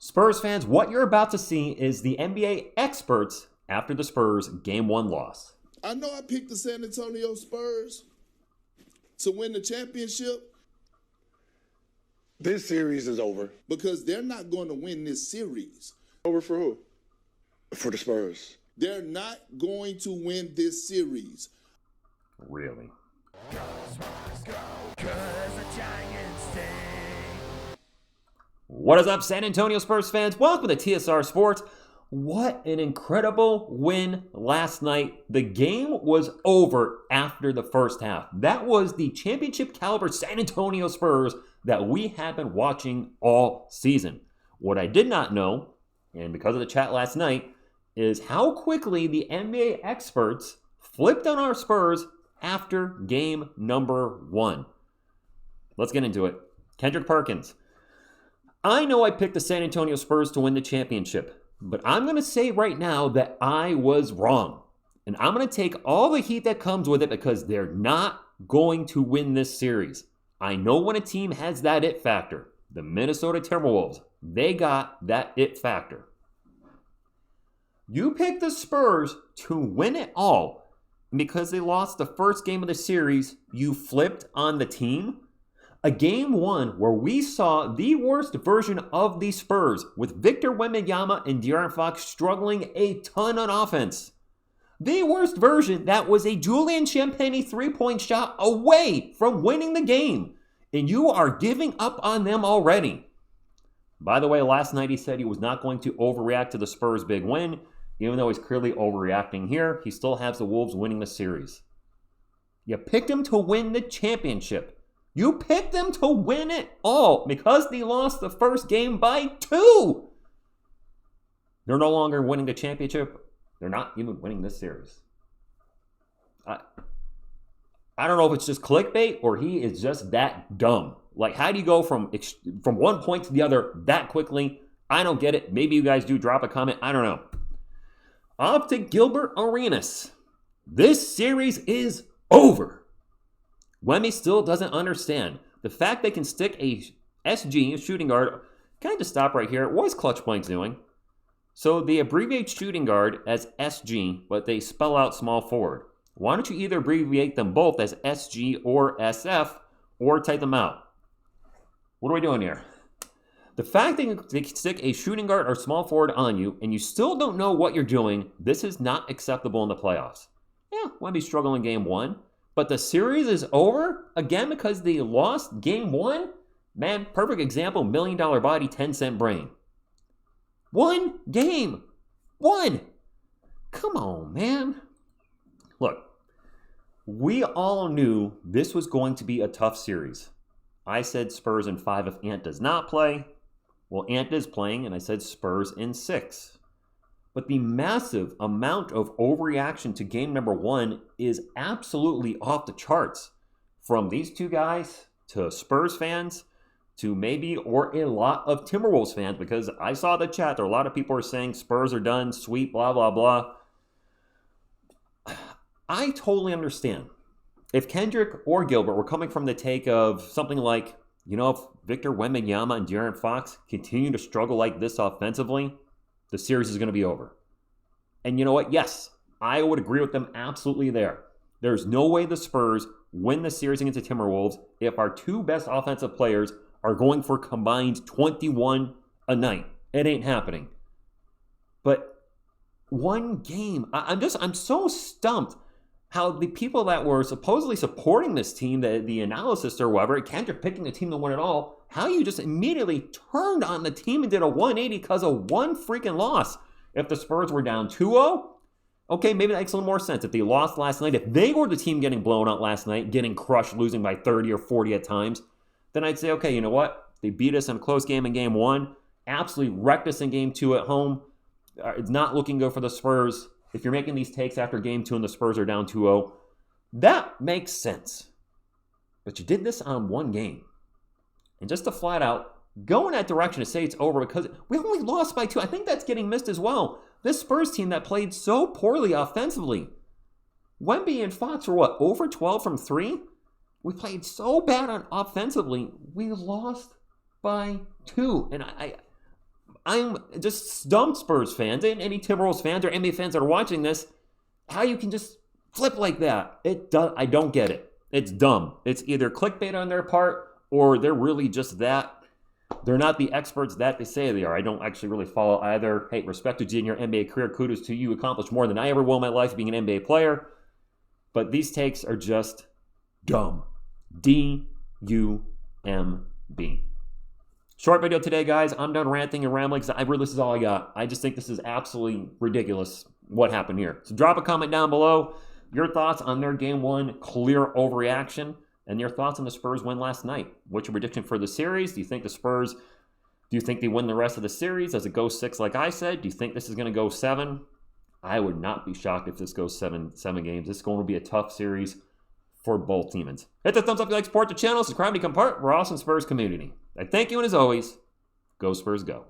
Spurs fans, what you're about to see is the NBA experts after the Spurs Game 1 loss. I know I picked the San Antonio Spurs to win the championship. This series is over. Because they're not going to win this series. Over for who? For the Spurs. They're not going to win this series. Really? What is up, San Antonio Spurs fans? Welcome to TSR Sports. What an incredible win last night. The game was over after the first half. That was the championship caliber San Antonio Spurs that we have been watching all season. What I did not know, and because of the chat last night, is how quickly the NBA experts flipped on our Spurs after game number 1. Let's get into it. Kendrick Perkins. I know I picked the San Antonio Spurs to win the championship, but I'm going to say right now that I was wrong. And I'm going to take all the heat that comes with it because they're not going to win this series. I know when a team has that it factor, the Minnesota Timberwolves, they got that it factor. You picked the Spurs to win it all, and because they lost the first game of the series, you flipped on the team? A game 1 where we saw the worst version of the Spurs with Victor Wembanyama and De'Aaron Fox struggling a ton on offense. The worst version that was a Julian Champagnie three-point shot away from winning the game. And you are giving up on them already. By the way, last night he said he was not going to overreact to the Spurs' big win. Even though he's clearly overreacting here, he still has the Wolves winning the series. You picked him to win the championship. You picked them to win it all because they lost the first game by 2. They're no longer winning the championship. They're not even winning this series. I don't know if it's just clickbait or he is just that dumb. Like, how do you go from one point to the other that quickly? I don't get it. Maybe you guys do. Drop a comment. I don't know. Off to Gilbert Arenas. This series is over. Wemby still doesn't understand. The fact they can stick a SG, a shooting guard, can I just stop right here? What is Clutch Blanks doing? So they abbreviate shooting guard as SG, but they spell out small forward. Why don't you either abbreviate them both as SG or SF, or type them out? What are we doing here? The fact that they can stick a shooting guard or small forward on you, and you still don't know what you're doing, this is not acceptable in the playoffs. Yeah, Wemby's struggling game 1. But the series is over again because they lost game 1? Man, perfect example, $1 million body, 10-cent brain. 1 game. 1. Come on, man. Look, we all knew this was going to be a tough series. I said Spurs in 5 if Ant does not play. Well, Ant is playing, and I said Spurs in 6. But the massive amount of overreaction to game number 1 is absolutely off the charts. From these two guys to Spurs fans to maybe or a lot of Timberwolves fans, because I saw the chat. There are a lot of people are saying Spurs are done, sweep, blah, blah, blah. I totally understand. If Kendrick or Gilbert were coming from the take of something like, if Victor Wembanyama and De'Aaron Fox continue to struggle like this offensively, the series is going to be over. And you know what? Yes, I would agree with them absolutely there. There's no way the Spurs win the series against the Timberwolves if our 2 best offensive players are going for combined 21 a night. It ain't happening. But 1 game, I'm so stumped how the people that were supposedly supporting this team, the analysis or whatever, Kendrick picking the team to win it all, how you just immediately turned on the team and did a 180 because of 1 freaking loss. If the Spurs were down 2-0, okay, maybe that makes a little more sense. If they lost last night, if they were the team getting blown out last night, getting crushed, losing by 30 or 40 at times, then I'd say, okay, you know what? They beat us in a close game in game 1, absolutely wrecked us in game 2 at home. It's not looking good for the Spurs. If you're making these takes after game 2 and the Spurs are down 2-0, that makes sense. But you did this on 1 game. And just to flat out go in that direction to say it's over because we only lost by 2. I think that's getting missed as well. This Spurs team that played so poorly offensively. Wemby and Fox were over 12 from 3? We played so bad on offensively, we lost by 2. And I'm just stumped, Spurs fans and any Timberwolves fans or NBA fans that are watching this, how you can just flip like that. I don't get it. It's dumb. It's either clickbait on their part or they're really just that. They're not the experts that they say they are. I don't actually really follow either. Hey, respect to you in your NBA career. Kudos to you. Accomplished more than I ever will in my life being an NBA player. But these takes are just dumb. D-U-M-B. Short video today, guys. I'm done ranting and rambling because this is all I got. I just think this is absolutely ridiculous what happened here. So drop a comment down below. Your thoughts on their Game 1 clear overreaction and your thoughts on the Spurs win last night. What's your prediction for the series? Do you think they win the rest of the series? Does it go 6 like I said? Do you think this is going to go 7? I would not be shocked if this goes 7 games. This is going to be a tough series for both teams. Hit the thumbs up if you like, support the channel, subscribe to become part of our awesome Spurs community. I thank you, and as always, go Spurs go.